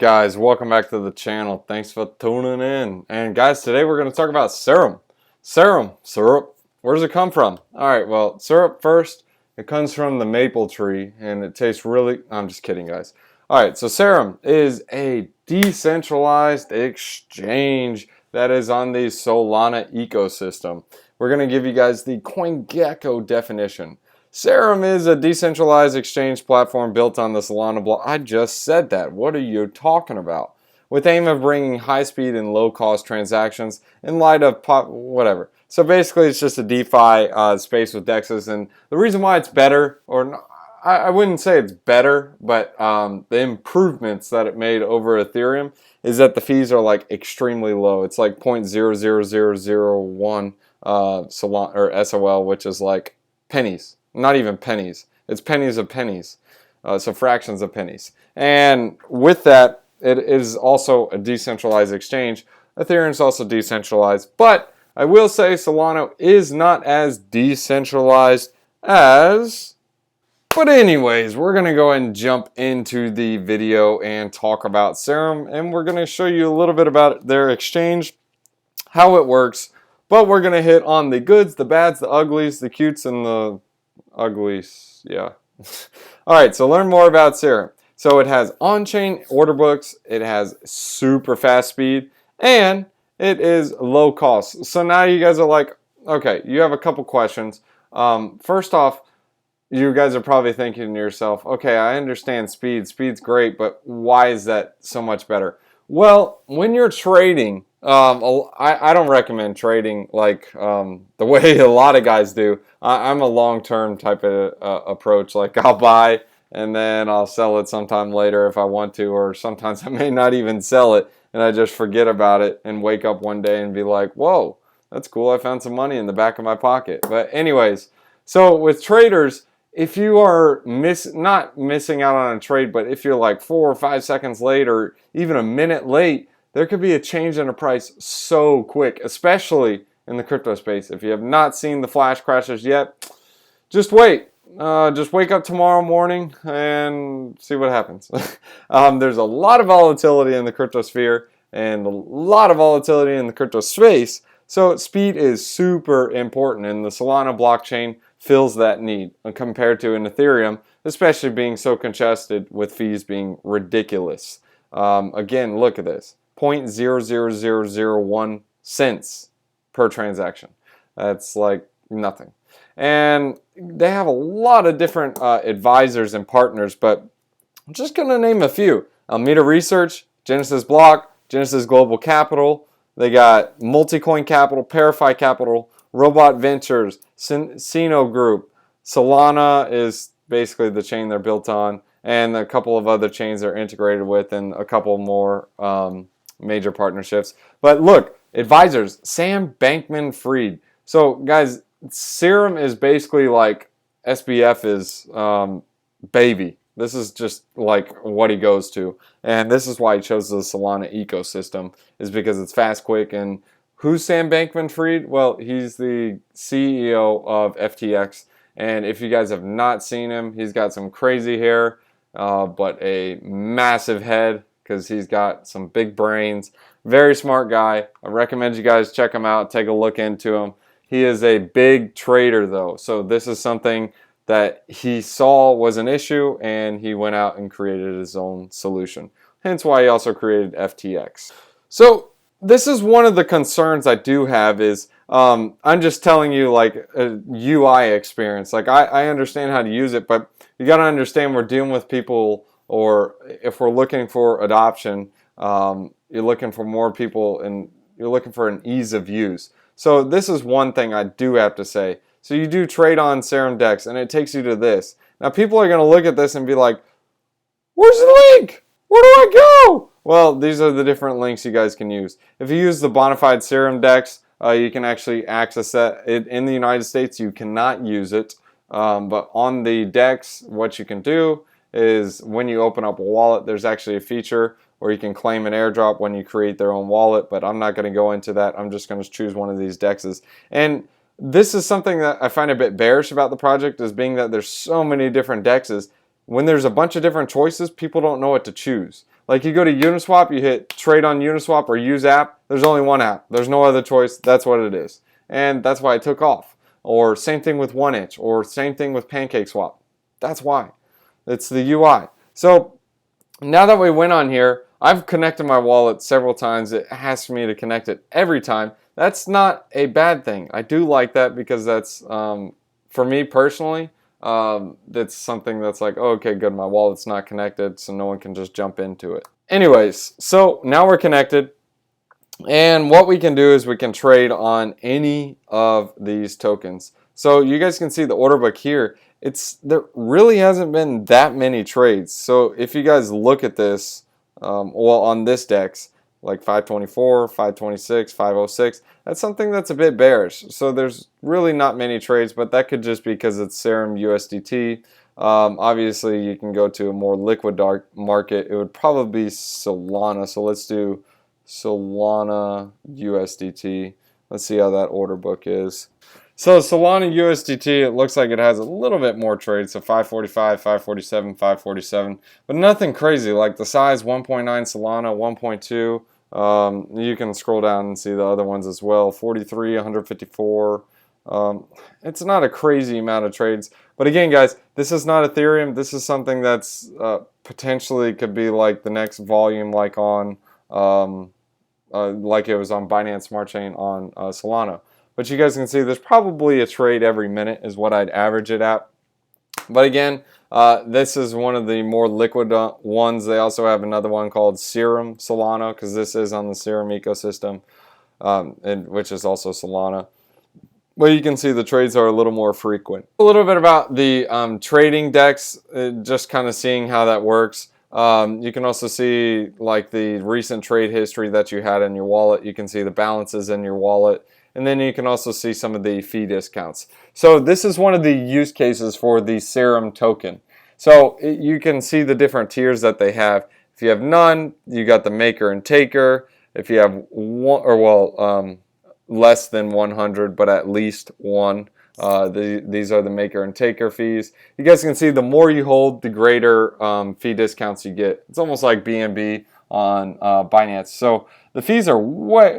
guys? Welcome back to the channel. Thanks for tuning in. And guys, today we're going to talk about Serum. Syrup. Where does it come from? Alright, well, syrup first. It comes from the maple tree and it tastes really... I'm just kidding, guys. Alright, so Serum is a decentralized exchange that is on the Solana ecosystem. We're going to give you guys the CoinGecko definition. Serum is a decentralized exchange platform built on the Solana block. I just said that. What are you talking about? With aim of bringing high-speed and low-cost transactions in light of whatever. So basically, it's just a DeFi space with DEXes, and the reason why it's better, or I wouldn't say it's better, but the improvements that it made over Ethereum is that the fees are like extremely low. It's like 0.00001 Solana or SOL, which is like pennies. Not even pennies. It's pennies of pennies. So fractions of pennies. And with that, it is also a decentralized exchange. Ethereum is also decentralized. But I will say Solana is not as decentralized as... But anyways, we're going to go ahead and jump into the video and talk about Serum. And we're going to show you a little bit about their exchange, how it works. But we're going to hit on the goods, the bads, the uglies, the cutes, and the... uglies, yeah. Alright, so learn more about Serum. So it has on-chain order books, it has super fast speed, and it is low cost. So now you guys are like, okay, you have a couple questions. First off, you guys are probably thinking to yourself, okay, I understand speed. Speed's great, but why is that so much better? Well, when you're trading, I don't recommend trading like the way a lot of guys do. I'm a long-term type of approach. Like I'll buy and then I'll sell it sometime later if I want to, or sometimes I may not even sell it and I just forget about it and wake up one day and be like, whoa, that's cool. I found some money in the back of my pocket. But anyways, so with traders, if you are not missing out on a trade, but if you're like 4 or 5 seconds late or even a minute late, there could be a change in a price so quick, especially in the crypto space. If you have not seen the flash crashes yet, just wait. Just wake up tomorrow morning and see what happens. There's a lot of volatility in the crypto sphere and a lot of volatility in the crypto space. So speed is super important, and the Solana blockchain fills that need compared to an Ethereum, especially being so congested with fees being ridiculous. Again, look at this. 0.00001 cents per transaction. That's like nothing. And they have a lot of different advisors and partners, but I'm just going to name a few. Alameda Research, Genesis Block, Genesis Global Capital. They got Multicoin Capital, Parify Capital, Robot Ventures, Sino Group. Solana is basically the chain they're built on, and a couple of other chains they're integrated with, and a couple more major partnerships. But look, advisors, Sam Bankman-Fried. So guys, Serum is basically like SBF is baby. This is just like what he goes to. And this is why he chose the Solana ecosystem, is because it's fast, quick, and who's Sam Bankman-Fried? Well, he's the CEO of FTX. And if you guys have not seen him, he's got some crazy hair, but a massive head because he's got some big brains. Very smart guy. I recommend you guys check him out, take a look into him. He is a big trader though. So this is something that he saw was an issue and he went out and created his own solution. Hence why he also created FTX. So this is one of the concerns I do have is I'm just telling you like a UI experience. Like I understand how to use it, but you got to understand we're dealing with people, or if we're looking for adoption, you're looking for more people and you're looking for an ease of use. So this is one thing I do have to say. So you do trade on Serum DEX and it takes you to this. Now people are going to look at this and be like, where's the link? Where do I go? Well, these are the different links you guys can use. If you use the bona fide Serum DEX, you can actually access that. In the United States, you cannot use it. But on the DEX, what you can do is when you open up a wallet, there's actually a feature where you can claim an airdrop when you create their own wallet. But I'm not going to go into that. I'm just going to choose one of these DEXes. And this is something that I find a bit bearish about the project, is being that there's so many different DEXes. When there's a bunch of different choices, people don't know what to choose. Like you go to Uniswap, you hit trade on Uniswap or use app. There's only one app. There's no other choice. That's what it is. And that's why it took off. Or same thing with 1inch, or same thing with PancakeSwap. That's why. It's the UI. So now that we went on here, I've connected my wallet several times. It asks me to connect it every time. That's not a bad thing. I do like that because that's, for me personally, that's something that's like, oh, okay, good, my wallet's not connected, so no one can just jump into it. Anyways, so now we're connected. And what we can do is we can trade on any of these tokens. So you guys can see the order book here. There really hasn't been that many trades. So if you guys look at this, well, on this DEX, like 524, 526, 506, that's something that's a bit bearish. So there's really not many trades, but that could just be because it's Serum USDT. Obviously, you can go to a more liquid dark market. It would probably be Solana. So let's do Solana USDT. Let's see how that order book is. So Solana USDT, it looks like it has a little bit more trades. So 545, 547, 547, but nothing crazy. Like the size 1.9 Solana, 1.2. You can scroll down and see the other ones as well. 43, 154. It's not a crazy amount of trades. But again, guys, this is not Ethereum. This is something that's potentially could be like the next volume, like on like it was on Binance Smart Chain on Solana. But you guys can see there's probably a trade every minute is what I'd average it at. But again, this is one of the more liquid ones. They also have another one called Serum Solana, because this is on the Serum ecosystem, which is also Solana. But you can see the trades are a little more frequent. A little bit about the trading DEX, just kind of seeing how that works. You can also see like the recent trade history that you had in your wallet. You can see the balances in your wallet. And then you can also see some of the fee discounts. So this is one of the use cases for the Serum token. So you can see the different tiers that they have. If you have none, you got the maker and taker. If you have one, or well, less than 100, but at least one, these are the maker and taker fees. You guys can see the more you hold, the greater fee discounts you get. It's almost like BNB on Binance. So the fees are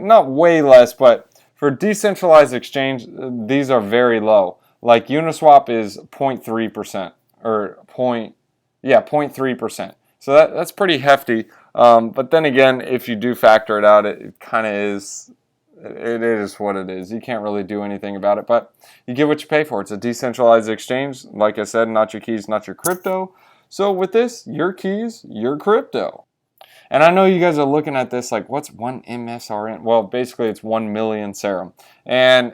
not way less, but for decentralized exchange, these are very low. Like Uniswap is 0.3%, or 0.3%. So that's pretty hefty. But then again, if you do factor it out, it kind of is. It is what it is. You can't really do anything about it, but you get what you pay for. It's a decentralized exchange. Like I said, not your keys, not your crypto. So with this, your keys, your crypto. And I know you guys are looking at this like, what's one MSRN? Well, basically it's 1 million Serum. And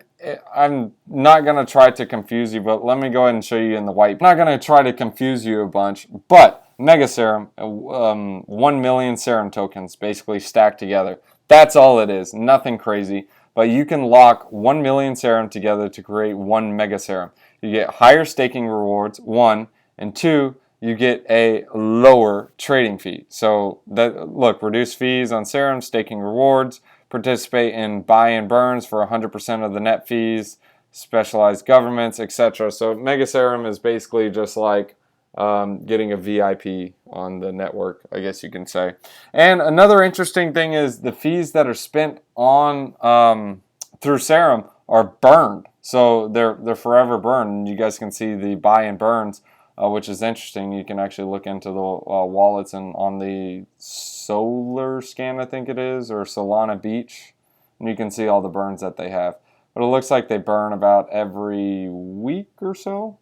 I'm not going to try to confuse you, but let me go ahead and show you in the white. I'm not going to try to confuse you a bunch, but Mega Serum, 1 million Serum tokens basically stacked together. That's all it is, nothing crazy. But you can lock 1 million Serum together to create 1 Mega Serum. You get higher staking rewards, 1, and 2, you get a lower trading fee. So look, reduce fees on Serum, staking rewards, participate in buy and burns for 100% of the net fees, specialized governments, etc. So Mega Serum is basically just like getting a VIP on the network, I guess you can say. And another interesting thing is the fees that are spent on through Serum are burned. So they're forever burned. You guys can see the buy and burns, which is interesting. You can actually look into the wallets and on the Solar Scan, I think it is, or Solana Beach, and you can see all the burns that they have. But it looks like they burn about every week or so,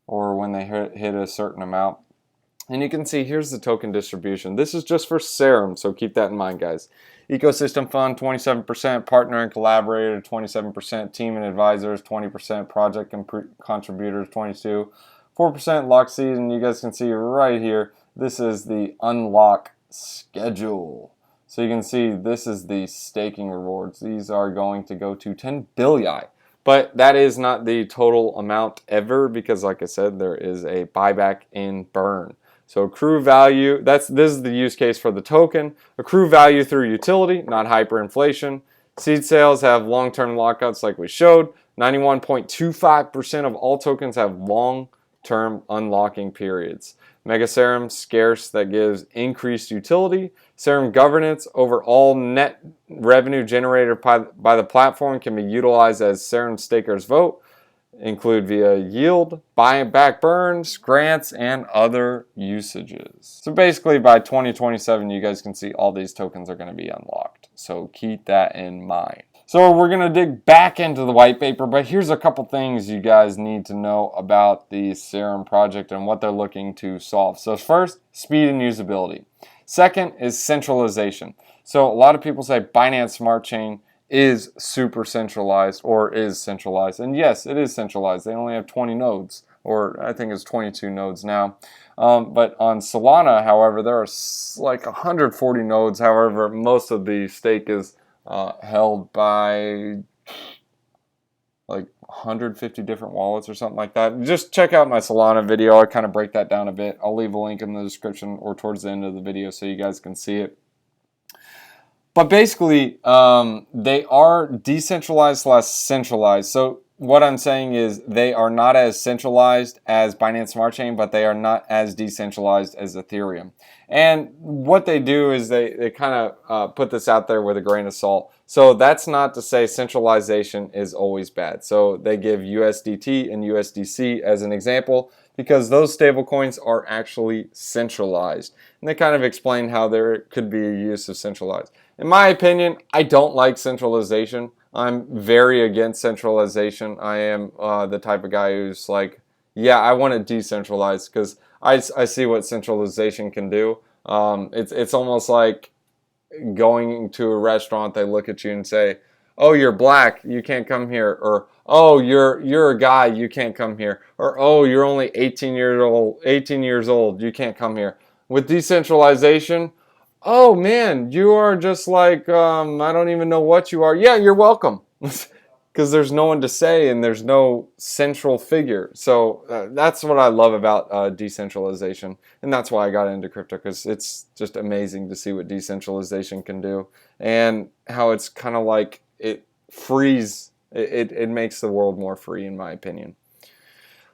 or when they hit a certain amount. And you can see here's the token distribution. This is just for Serum, so keep that in mind, guys. Ecosystem fund, 27%, partner and collaborator, 27%, team and advisors, 20%, project and contributors, 22%. 4% lock seed, and you guys can see right here, this is the unlock schedule. So you can see this is the staking rewards. These are going to go to 10 billion. But that is not the total amount ever, because like I said, there is a buyback in burn. So accrue value, this is the use case for the token. Accrue value through utility, not hyperinflation. Seed sales have long-term lockouts like we showed. 91.25% of all tokens have long-term unlocking periods. Mega Serum, scarce, that gives increased utility. Serum governance over all net revenue generated by the platform can be utilized as Serum stakers vote, include via yield, buying back burns, grants, and other usages. So basically by 2027, you guys can see all these tokens are going to be unlocked. So keep that in mind. So we're going to dig back into the white paper, but here's a couple things you guys need to know about the Serum project and what they're looking to solve. So first, speed and usability. Second is centralization. So a lot of people say Binance Smart Chain is super centralized or is centralized. And yes, it is centralized. They only have 20 nodes, or I think it's 22 nodes now. But on Solana, however, there are like 140 nodes. However, most of the stake is held by like 150 different wallets or something like that. Just check out my Solana video. I kind of break that down a bit. I'll leave a link in the description or towards the end of the video so you guys can see it. But basically, they are decentralized / centralized. So what I'm saying is they are not as centralized as Binance Smart Chain, but they are not as decentralized as Ethereum. And what they do is they kind of put this out there with a grain of salt. So that's not to say centralization is always bad. So they give USDT and USDC as an example because those stablecoins are actually centralized. And they kind of explain how there could be a use of centralized. In my opinion, I don't like centralization. I'm very against centralization. I am the type of guy who's like, yeah, I want it decentralized because I see what centralization can do. It's almost like going to a restaurant. They look at you and say, "Oh, you're black, you can't come here," or "Oh, you're a guy, you can't come here," or "Oh, you're only 18 years old, you can't come here." With decentralization, oh man, you are just like I don't even know what you are. Yeah, you're welcome. Because there's no one to say and there's no central figure. So that's what I love about decentralization. And that's why I got into crypto, because it's just amazing to see what decentralization can do and how it's kind of like it frees, it makes the world more free, in my opinion.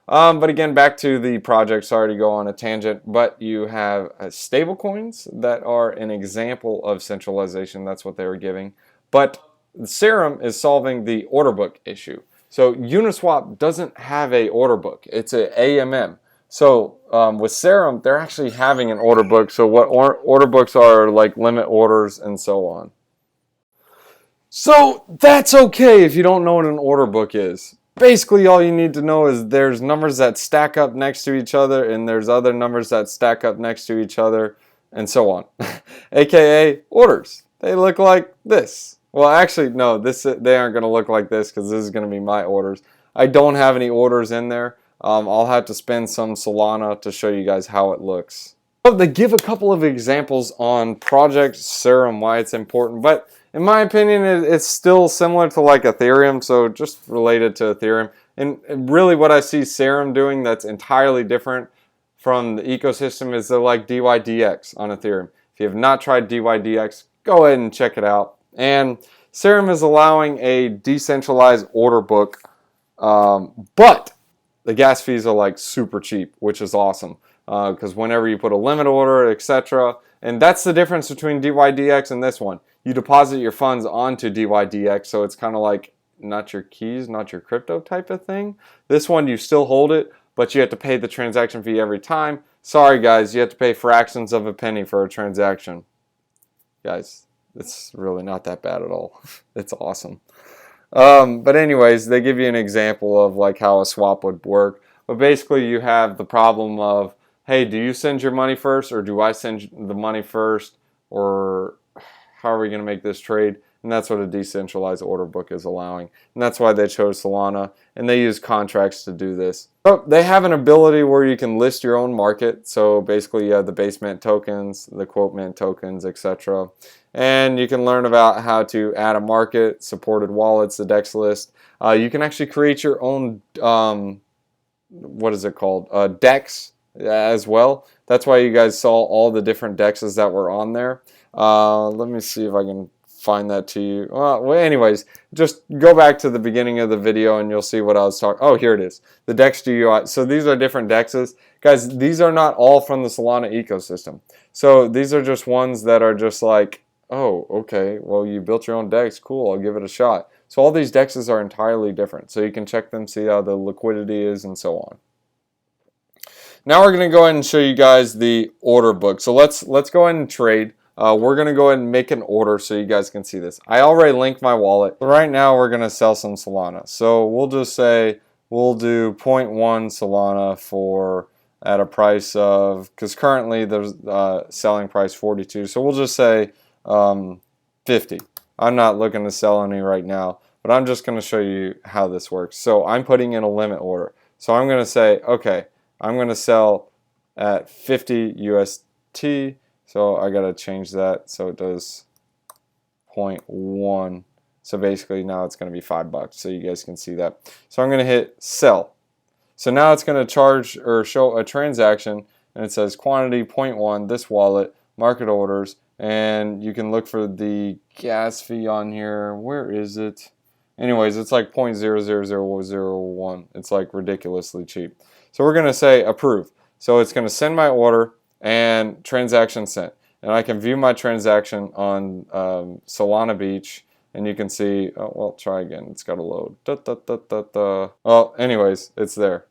But again, back to the project. Sorry to go on a tangent, but you have stable coins that are an example of centralization. That's what they were giving. But Serum is solving the order book issue. So Uniswap doesn't have a order book. It's an AMM. So with Serum, they're actually having an order book. So what order books are, like limit orders and so on. So that's okay if you don't know what an order book is. Basically, all you need to know is there's numbers that stack up next to each other, and there's other numbers that stack up next to each other, and so on. AKA orders. They look like this. Well, actually, no, they aren't going to look like this because this is going to be my orders. I don't have any orders in there. I'll have to spend some Solana to show you guys how it looks. But they give a couple of examples on Project Serum, why it's important. But in my opinion, it's still similar to like Ethereum, so just related to Ethereum. And really what I see Serum doing that's entirely different from the ecosystem is they're like DYDX on Ethereum. If you have not tried DYDX, go ahead and check it out. And Serum is allowing a decentralized order book, but the gas fees are like super cheap, which is awesome. Because whenever you put a limit order, etc., and that's the difference between DYDX and this one. You deposit your funds onto DYDX, so it's kind of like not your keys, not your crypto type of thing. This one, you still hold it, but you have to pay the transaction fee every time. Sorry, guys, you have to pay fractions of a penny for a transaction. Guys, it's really not that bad at all. It's awesome. But anyways, they give you an example of like how a swap would work. But basically, you have the problem of, hey, do you send your money first, or do I send the money first, or how are we going to make this trade? And that's what a decentralized order book is allowing. And that's why they chose Solana, and they use contracts to do this. So they have an ability where you can list your own market. So basically, you have the base mint tokens, the quote mint tokens, etc. And you can learn about how to add a market, supported wallets, the DEX list. You can actually create your own, what is it called? DEX as well. That's why you guys saw all the different DEXes that were on there. Let me see if I can find that to you. Well, anyways, just go back to the beginning of the video and you'll see what I was talking. Oh, here it is. The DEX GUI. So these are different DEXes. Guys, these are not all from the Solana ecosystem. So these are just ones that are just like, oh, okay, well, you built your own DEX. Cool, I'll give it a shot. So all these DEXes are entirely different. So you can check them, see how the liquidity is, and so on. Now we're going to go ahead and show you guys the order book. So let's go ahead and trade. We're going to go ahead and make an order so you guys can see this. I already linked my wallet. Right now we're going to sell some Solana. So we'll just say we'll do 0.1 Solana for at a price of, because currently there's selling price 42. So we'll just say 50. I'm not looking to sell any right now, but I'm just going to show you how this works. So I'm putting in a limit order. So I'm going to say, okay, I'm going to sell at 50 UST. So I got to change that so it does 0.1. So basically now it's going to be $5 so you guys can see that. So I'm going to hit sell. So now it's going to charge or show a transaction and it says quantity 0.1, this wallet, market orders, and you can look for the gas fee on here. Where is it? Anyways, it's like 0.00001. It's like ridiculously cheap. So we're going to say approve. So it's going to send my order and transaction sent. And I can view my transaction on Solana Beach. And you can see, oh, well, try again. It's got to load. Well, anyways, it's there.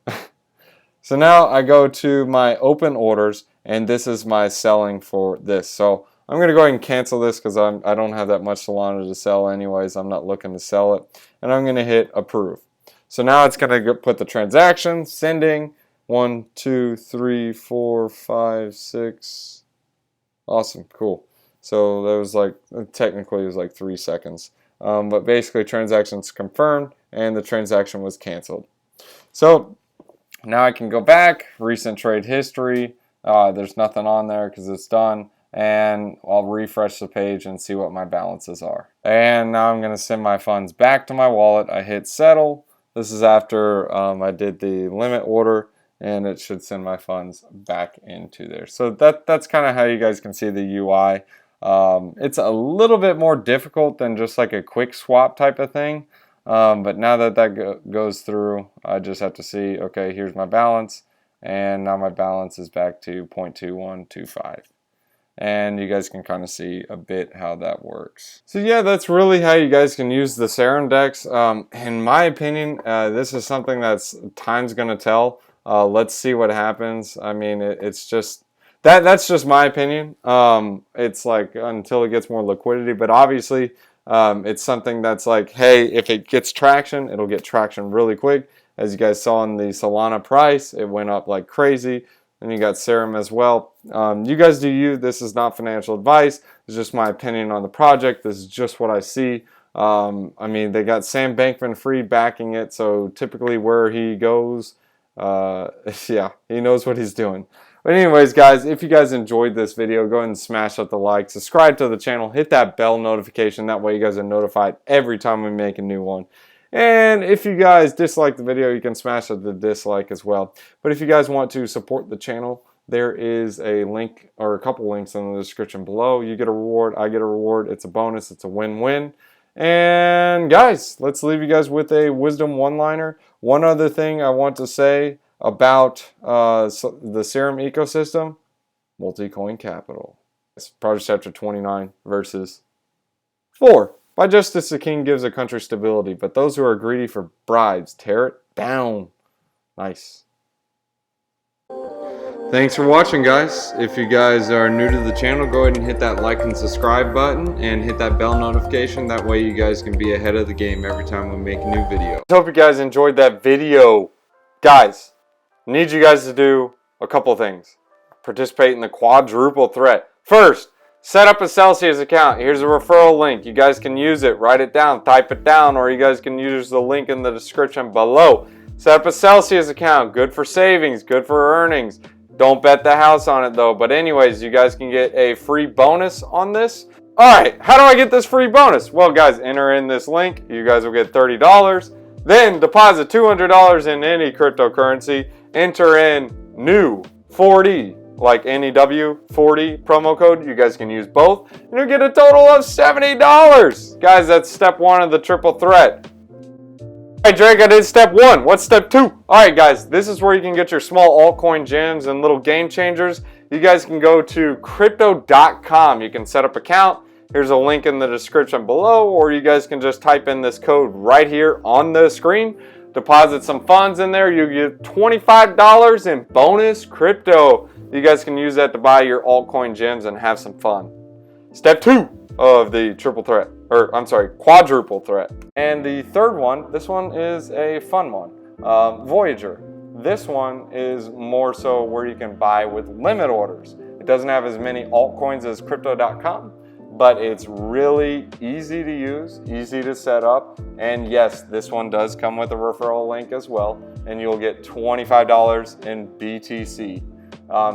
So now I go to my open orders. And this is my selling for this. So I'm going to go ahead and cancel this because I don't have that much Solana to sell anyways. I'm not looking to sell it. And I'm going to hit approve. So now it's going to put the transaction, sending, 1, 2, 3, 4, 5, 6. Awesome, cool. So that was like, technically it was like 3 seconds. But basically transaction's confirmed and the transaction was canceled. So now I can go back, recent trade history. There's nothing on there because it's done. And I'll refresh the page and see what my balances are. And now I'm going to send my funds back to my wallet. I hit settle. This is after I did the limit order, and it should send my funds back into there. So that's kind of how you guys can see the UI. It's a little bit more difficult than just like a quick swap type of thing. But now that goes through, I just have to see, okay, here's my balance. And now my balance is back to 0.2125. And you guys can kind of see a bit how that works. So yeah, that's really how you guys can use the Serum DEX. In my opinion, this is something that's time's going to tell. Let's see what happens. I mean, it's just, that's just my opinion. It's like until it gets more liquidity, but obviously it's something that's like, hey, if it gets traction, it'll get traction really quick. As you guys saw in the Solana price, it went up like crazy. And you got Serum as well. You guys do you. This is not financial advice. It's just my opinion on the project. This is just what I see. I mean, they got Sam Bankman-Fried backing it. So typically where he goes, yeah, he knows what he's doing. But anyways, guys, if you guys enjoyed this video, go ahead and smash up the like. Subscribe to the channel. Hit that bell notification. That way you guys are notified every time we make a new one. And if you guys dislike the video, you can smash the dislike as well. But if you guys want to support the channel, there is a link or a couple links in the description below. You get a reward, I get a reward. It's a bonus, it's a win-win. And guys, let's leave you guys with a wisdom one-liner. One other thing I want to say about the Serum ecosystem, multi-coin capital. It's Project Chapter 29 verses 4. By justice the king gives a country stability, but those who are greedy for bribes tear it down. Nice. Thanks for watching, guys. If you guys are new to the channel, go ahead and hit that like and subscribe button and hit that bell notification. That way you guys can be ahead of the game every time we make a new video. I hope you guys enjoyed that video. Guys, I need you guys to do a couple things. Participate in the quadruple threat. First, set up a Celsius account. Here's a referral link. You guys can use it. Write it down. Type it down. Or you guys can use the link in the description below. Set up a Celsius account. Good for savings. Good for earnings. Don't bet the house on it though. But anyways, you guys can get a free bonus on this. Alright, how do I get this free bonus? Well guys, enter in this link. You guys will get $30. Then deposit $200 in any cryptocurrency. Enter in new 40 like NEW40 promo code. You guys can use both, and you'll get a total of $70. Guys, that's step 1 of the triple threat. Alright, Drake, I did step 1. What's step 2? Alright, guys, this is where you can get your small altcoin gems and little game changers. You guys can go to crypto.com. You can set up an account. Here's a link in the description below, or you guys can just type in this code right here on the screen. Deposit some funds in there. You get $25 in bonus crypto. You guys can use that to buy your altcoin gems and have some fun. Step 2 of the triple threat, or I'm sorry, quadruple threat. And the third one, this one is a fun one, Voyager. This one is more so where you can buy with limit orders. It doesn't have as many altcoins as crypto.com, but it's really easy to use, easy to set up, and yes, this one does come with a referral link as well, and you'll get $25 in BTC.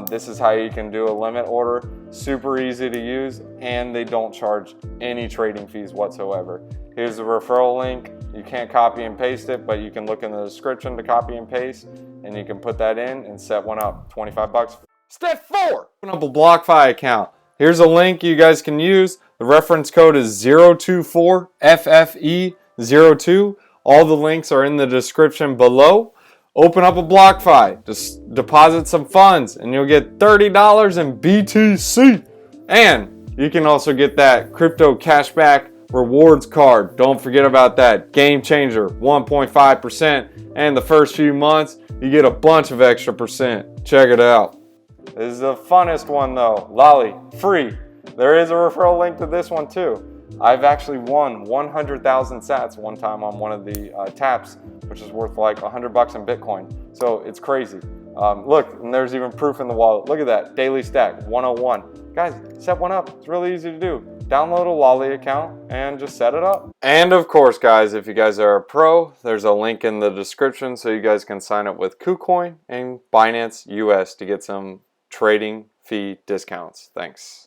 This is how you can do a limit order. Super easy to use, and they don't charge any trading fees whatsoever. Here's the referral link. You can't copy and paste it, but you can look in the description to copy and paste, and you can put that in and set one up. $25. Step 4, open up a BLOCKFI account. Here's a link you guys can use. The reference code is 024FFE02. All the links are in the description below. Open up a BLOCKFI, just deposit some funds, and you'll get $30 in BTC. And you can also get that crypto cashback rewards card. Don't forget about that. Game changer, 1.5%. And the first few months, you get a bunch of extra percent. Check it out. This is the funnest one though. Lolly, free. There is a referral link to this one too. I've actually won 100,000 sats one time on one of the taps, which is worth like $100 in Bitcoin. So it's crazy. Look, and there's even proof in the wallet. Look at that, daily stack, 101. Guys, set one up. It's really easy to do. Download a Lolly account and just set it up. And of course, guys, if you guys are a pro, there's a link in the description so you guys can sign up with KuCoin and Binance US to get some trading fee discounts. Thanks.